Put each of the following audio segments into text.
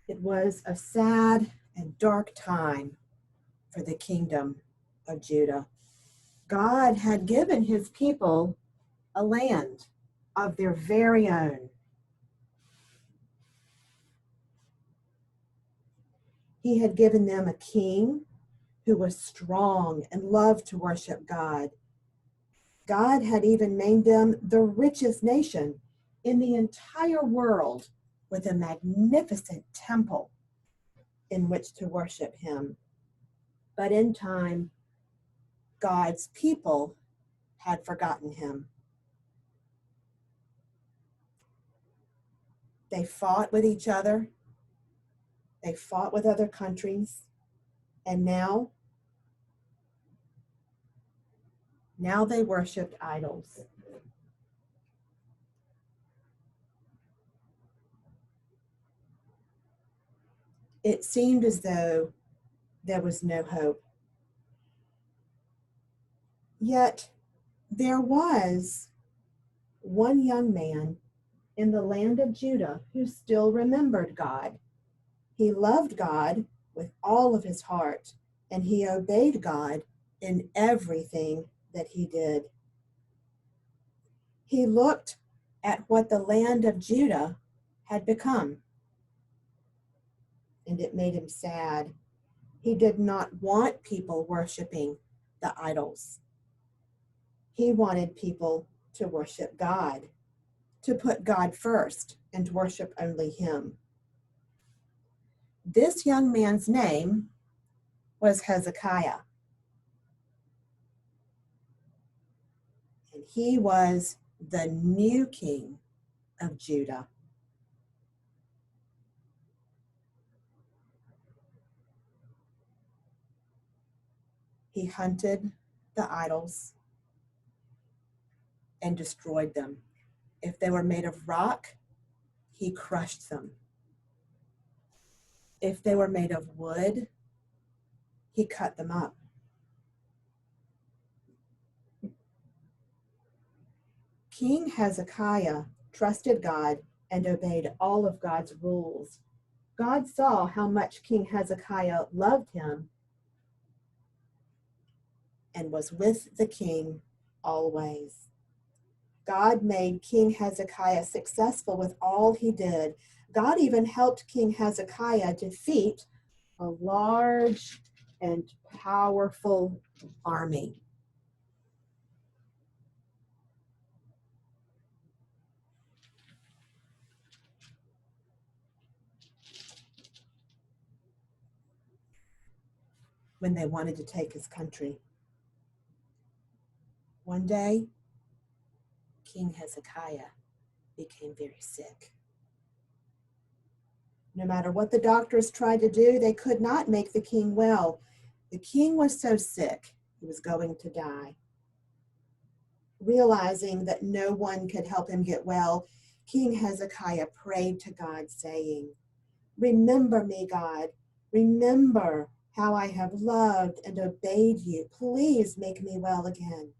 It was a sad and dark time for the kingdom of Judah. God had given his people a land of their very own. He had given them a king who was strong and loved to worship God. God had even made them the richest nation in the entire world with a magnificent temple in which to worship him. But in time, God's people had forgotten him. They fought with each other. They fought with other countries. And now they worshiped idols. It seemed as though there was no hope. Yet there was one young man in the land of Judah who still remembered God. He loved God with all of his heart, and he obeyed God in everything that he did. He looked at what the land of Judah had become, and it made him sad. He did not want people worshiping the idols. He wanted people to worship God, to put God first and to worship only him. This young man's name was Hezekiah. And he was the new king of Judah. He hunted the idols and destroyed them. If they were made of rock, he crushed them. If they were made of wood, he cut them up. King Hezekiah trusted God and obeyed all of God's rules. God saw how much King Hezekiah loved him and was with the king always. God made King Hezekiah successful with all he did. God even helped King Hezekiah defeat a large and powerful army. When they wanted to take his country. One day, King Hezekiah became very sick. No matter what the doctors tried to do, they could not make the king well. The king was so sick, he was going to die. Realizing that no one could help him get well, King Hezekiah prayed to God, saying, "Remember me, God. Remember how I have loved and obeyed you. Please make me well again."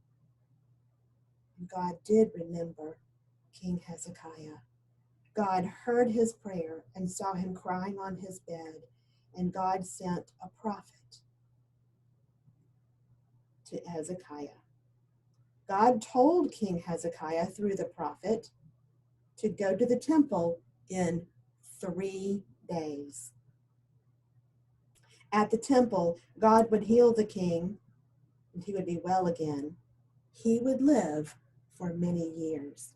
And God did remember King Hezekiah. God heard his prayer and saw him crying on his bed, and God sent a prophet to Hezekiah. God told King Hezekiah through the prophet to go to the temple in 3 days. At the temple, God would heal the king, and he would be well again. He would live for many years.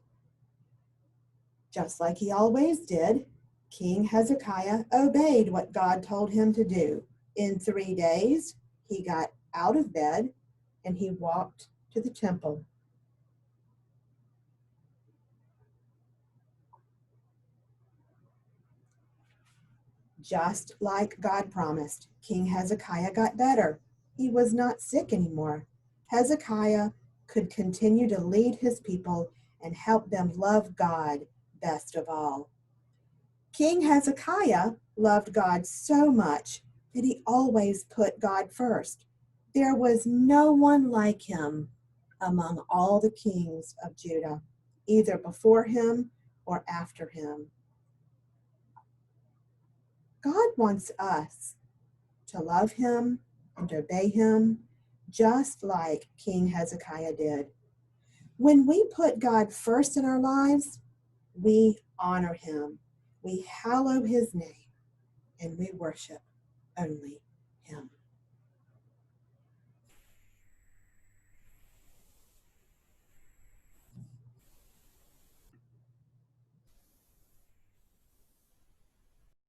Just like he always did, King Hezekiah obeyed what God told him to do. In 3 days, he got out of bed and he walked to the temple. Just like God promised, King Hezekiah got better. He was not sick anymore. Hezekiah could continue to lead his people and help them love God best of all. King Hezekiah loved God so much that he always put God first. There was no one like him among all the kings of Judah, either before him or after him. God wants us to love him and obey him just like King Hezekiah did. When we put God first in our lives, we honor him, we hallow his name, and we worship only him.